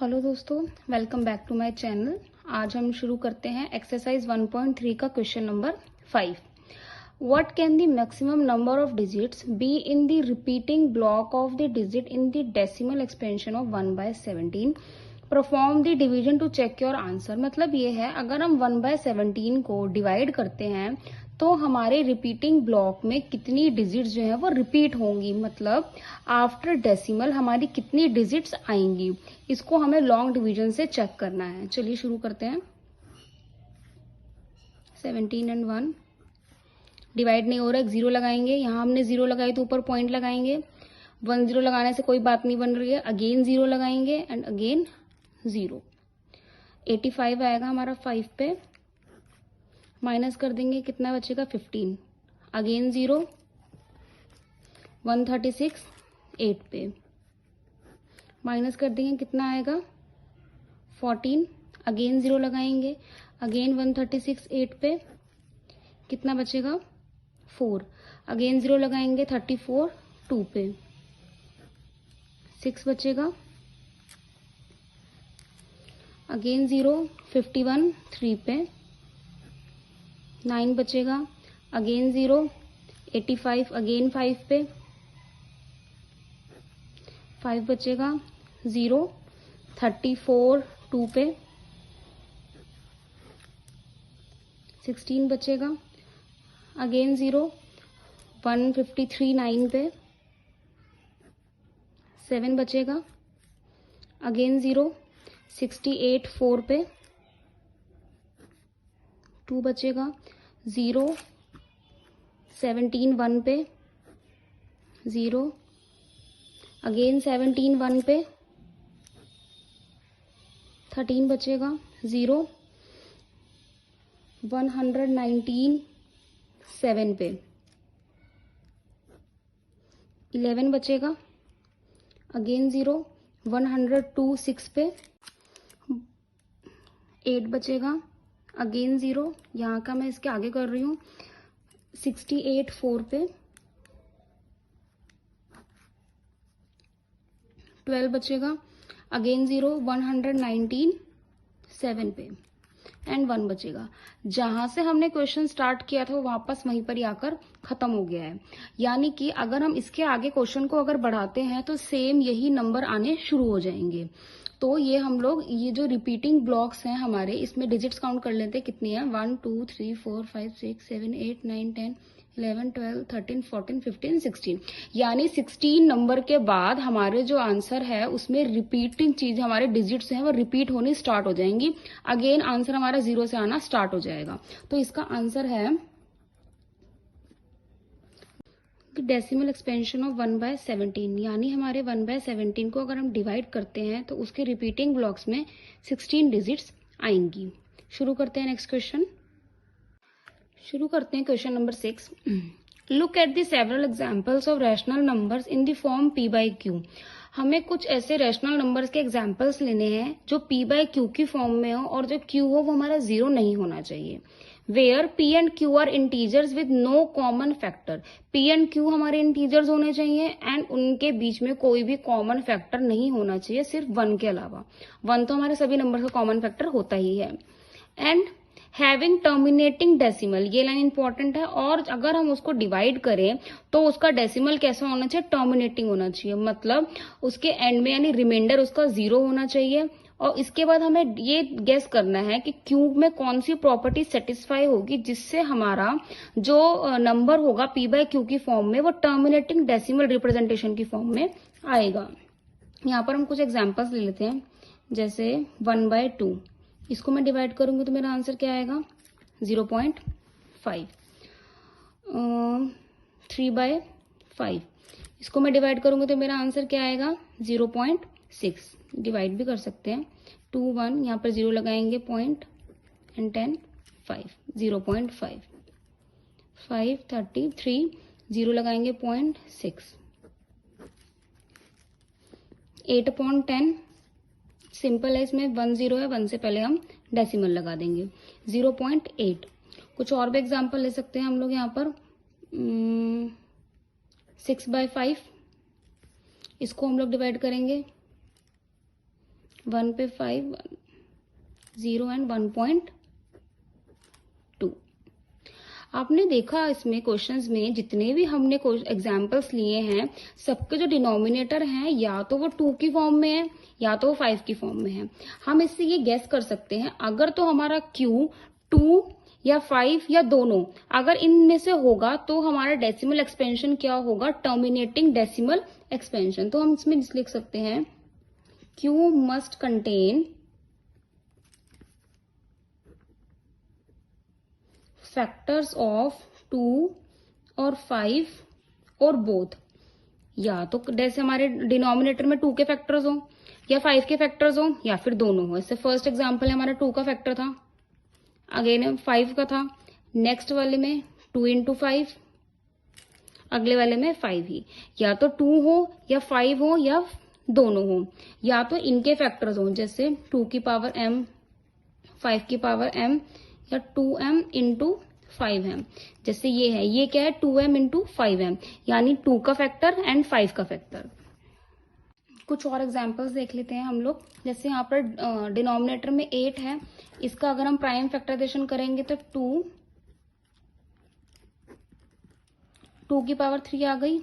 Hello दोस्तों, welcome back to my channel. आज हम शुरू करते हैं एक्सरसाइज 1.3 का question number 5। What can the maximum number of digits be in the repeating block of the digit in the decimal expansion of 1/17। Perform the division to check your answer. मतलब ये है, अगर हम 1/17 को डिवाइड करते हैं तो हमारे रिपीटिंग ब्लॉक में कितनी डिजिट्स जो है वो रिपीट होंगी, मतलब आफ्टर डेसिमल हमारी कितनी डिजिट्स आएंगी, इसको हमें लॉन्ग डिवीजन से चेक करना है। चलिए शुरू करते हैं। 17 एंड 1 डिवाइड नहीं हो रहा है, 0 लगाएंगे। यहाँ हमने 0 लगाई तो ऊपर पॉइंट लगाएंगे। 1 0 लगाने से कोई बात नहीं बन रही है, अगेन 0 लगाएंगे एंड अगेन 0। 85 आएगा हमारा 5 पे, माइनस कर देंगे, कितना बचेगा 15। अगेन 0। 136 8 पे, माइनस कर देंगे, कितना आएगा 14। अगेन 0 लगाएंगे, अगेन 136 8 पे, कितना बचेगा 4। अगेन 0 लगाएंगे, 34 2 पे, 6 बचेगा। अगेन 0 51 3 पे, 9 बचेगा। अगेन 0 85 अगेन 5 पे, 5 बचेगा। 0 34 2 पे, 16 बचेगा। अगेन 0 153 9 पे, 7 बचेगा। अगेन 0 68 4 पे, 2 बचेगा। 0 17 1 पे, 0। अगेन 17 1 पे, 13 बचेगा। 0 119 7 पे, 11 बचेगा। अगेन 0 102 6 पे, 8 बचेगा। अगेन 0, यहाँ का मैं इसके आगे कर रही हूँ, 68 4 पे, 12 बचेगा। अगेन 0 119 7 पे एंड 1 बचेगा। जहां से हमने क्वेश्चन स्टार्ट किया था वो वापस वहीं पर ही आकर खत्म हो गया है। यानी कि अगर हम इसके आगे क्वेश्चन को अगर बढ़ाते हैं तो सेम यही नंबर आने शुरू हो जाएंगे। तो ये हम लोग ये जो रिपीटिंग ब्लॉक्स हैं हमारे, इसमें डिजिट्स काउंट कर लेते हैं कितनी है। 1 2 3 4 5 6 7 8 9 10 11 12 13 14 15 16। यानी 16 नंबर के बाद हमारे जो आंसर है उसमें रिपीटिंग चीज, हमारे डिजिट्स हैं वो रिपीट होनी स्टार्ट हो जाएंगी। अगेन आंसर हमारा 0 से आना स्टार्ट हो जाएगा। तो इसका आंसर है डेसिमल एक्सपेंशन ऑफ 1/17। यानी हमारे 1/17 को अगर हम डिवाइड करते हैं तो उसके रिपीटिंग ब्लॉक्स में 16 डिजिट्स आएंगी। शुरू करते हैं नेक्स्ट क्वेश्चन। शुरू करते हैं question number 6। Look at the several examples of rational numbers in the form p/q। हमें कुछ ऐसे रैशनल नंबर्स के एग्जांपल्स लेने हैं जो p/q की फॉर्म में हो और जो q हो वो हमारा 0 नहीं होना चाहिए। Where p and q are integers with no common factor. p and q हमारे इंटीजर्स होने चाहिए एंड उनके बीच में कोई भी कॉमन फैक्टर नहीं होना चाहिए, सिर्फ 1 के अलावा। 1 तो हमारे सभी नंबर का कॉमन फैक्टर होता ही है। एंड हैविंग टर्मिनेटिंग डेसिमल, ये लाइन इंपॉर्टेंट है। और अगर हम उसको डिवाइड करें तो उसका डेसिमल कैसा होना चाहिए, टर्मिनेटिंग होना चाहिए। मतलब उसके एंड में यानी रिमाइंडर उसका 0 होना चाहिए। और इसके बाद हमें ये गेस करना है कि क्यूब में कौन सी प्रॉपर्टी सेटिस्फाई होगी जिससे हमारा जो नंबर होगा p/q की फॉर्म में वो टर्मिनेटिंग डेसिमल रिप्रेजेंटेशन की फॉर्म में आएगा। यहाँ पर हम कुछ एग्जाम्पल्स ले लेते हैं, जैसे 1/2। इसको मैं डिवाइड करूंगी तो मेरा आंसर क्या आएगा 0.5। 3/5 इसको मैं डिवाइड करूंगी तो मेरा आंसर क्या आएगा 0.6। डिवाइड भी कर सकते हैं। 2 1 यहाँ पर 0 लगाएंगे, पॉइंट एंड 10 5 0.5। 5 33 0 लगाएंगे, पॉइंट 6। 8/10 सिंपल है, इसमें 1 0 है, 1 से पहले हम डेसिमल लगा देंगे। 0.8। कुछ और भी एग्जांपल ले सकते हैं हम लोग यहाँ पर। 6/5 इसको हम लोग डिवाइड करेंगे 1 पे 5, 0 एंड 1.2। आपने देखा इसमें क्वेश्चंस में जितने भी हमने एग्जाम्पल्स लिए हैं, सबके जो डिनोमिनेटर हैं या तो वो 2 की फॉर्म में है या तो वो 5 की फॉर्म में है। हम इससे ये गेस कर सकते हैं, अगर तो हमारा Q 2 या 5 या दोनों अगर इनमें से होगा तो हमारा डेसिमल एक्सपेंशन क्या होगा, टर्मिनेटिंग डेसिमल एक्सपेंशन। तो हम इसमें लिख सकते हैं Q must contain factors of 2 और 5 और बोथ। या तो जैसे हमारे डिनोमिनेटर में 2 के फैक्टर्स हो या 5 के फैक्टर्स हो या फिर दोनों हो। इससे फर्स्ट एग्जांपल है हमारा 2 का फैक्टर था, अगेन 5 का था, नेक्स्ट वाले में 2 into 5, अगले वाले में 5 ही। या तो 2 हो या 5 हो या दोनों हो, या तो इनके फैक्टर्स हो, जैसे 2 की पावर m, 5 की पावर m या 2m into 5m। जैसे ये है, ये क्या है 2m into 5m, यानी 2 का फैक्टर एंड 5 का फैक्टर। कुछ और एग्जांपल्स देख लेते हैं हम लोग। जैसे यहाँ पर डिनोमिनेटर में 8 है, इसका अगर हम प्राइम फैक्टराइजेशन करेंगे तो 2 की पावर 3 आ गई।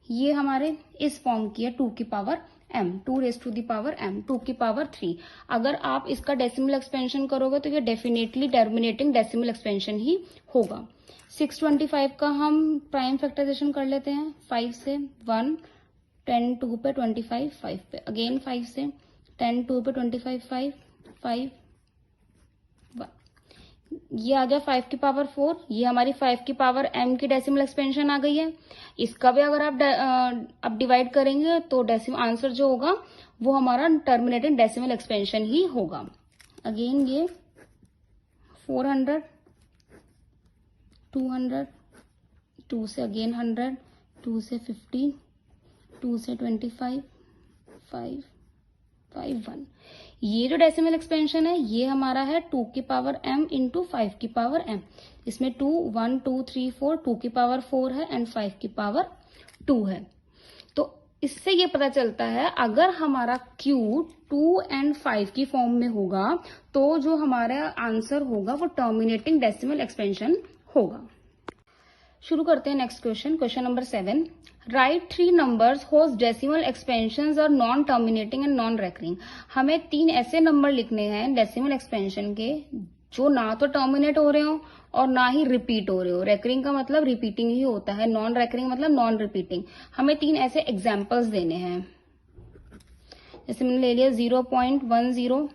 ये हमारे इस फॉर्म की है 2 की power m, 2 raised to the power m, 2 की पावर 3। अगर आप इसका डेसिमल एक्सपेंशन करोगे तो ये डेफिनेटली टर्मिनेटिंग डेसिमल एक्सपेंशन ही होगा। 625 का हम प्राइम फैक्टराइजेशन कर लेते हैं। 5 से 1, 10 2 पे 25, 5 पे अगेन 5 से 10 2 पे 25, 5 5 1। ये आ गया 5 की पावर 4। ये हमारी 5 की पावर m की डेसिमल एक्सपेंशन आ गई है। इसका भी अगर आप डिवाइड करेंगे तो डेसिमल आंसर जो होगा वो हमारा टर्मिनेटिंग डेसिमल एक्सपेंशन ही होगा। अगेन ये 400, 200, 2 से अगेन 100, 2 से 50, 2 से 25, 5 5 1। ये जो डेसिमल एक्सपेंशन है ये हमारा है 2 की पावर m इंटू 5 की पावर m। इसमें 2 1 2 3 4, 2 की पावर 4 है एंड 5 की पावर 2 है। तो इससे ये पता चलता है अगर हमारा Q 2 एंड 5 की फॉर्म में होगा तो जो हमारा आंसर होगा वो टर्मिनेटिंग डेसिमल एक्सपेंशन होगा। शुरू करते हैं next question. Question number 7, write 3 numbers whose decimal expansion और non terminating and non recurring. हमें 3 ऐसे नंबर लिखने हैं डेसिमल एक्सपेंशन के जो ना तो टर्मिनेट हो रहे हो और ना ही रिपीट हो रहे हो। रेकरिंग का मतलब रिपीटिंग ही होता है, नॉन रेकरिंग मतलब नॉन रिपीटिंग। हमें 3 ऐसे एग्जाम्पल्स देने हैं। जैसे मैंने ले लिया 0.10,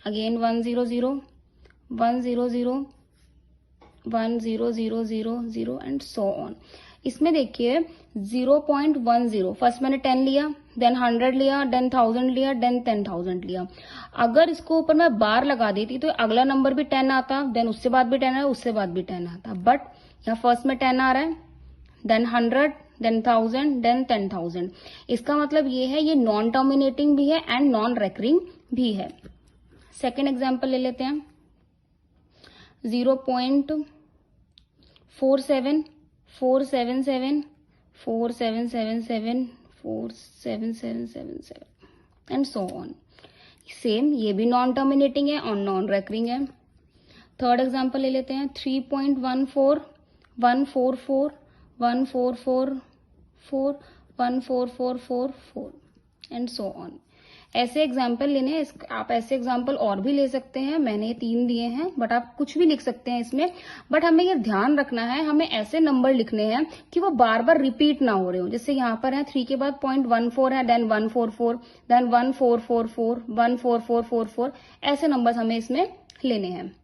अगेन 100, 100, 10000 एंड सो ऑन। इसमें देखिए 0.10, फर्स्ट मैंने 10 लिया, देन 100 लिया, देन 1000 लिया, देन 10,000 लिया। अगर इसको ऊपर मैं बार लगा देती तो अगला नंबर भी 10 आता, देन उससे बाद भी 10 है, उससे बाद भी 10 आता। बट यहाँ फर्स्ट में 10 आ रहा है, देन 100, देन 1000, देन 10,000। इसका मतलब ये है ये नॉन टर्मिनेटिंग भी है एंड नॉन रेकरिंग भी है। सेकेंड एग्जाम्पल ले लेते हैं 0.47, 477, 4777, 47777 एंड सो ऑन। सेम ये भी नॉन टर्मिनेटिंग है और नॉन रेकरिंग है। थर्ड एग्जांपल ले लेते हैं 3.14, 144, 1444, 14444 एंड सो ऑन। ऐसे एग्जाम्पल लेने हैं, आप ऐसे एग्जाम्पल और भी ले सकते हैं। मैंने 3 दिए हैं बट आप कुछ भी लिख सकते हैं इसमें। बट हमें ये ध्यान रखना है, हमें ऐसे नंबर लिखने हैं कि वो बार बार रिपीट ना हो रहे हो। जैसे यहाँ पर है 3 के बाद 0.14 है, देन 144, देन 1444, 14444, ऐसे नंबर हमें इसमें लेने हैं।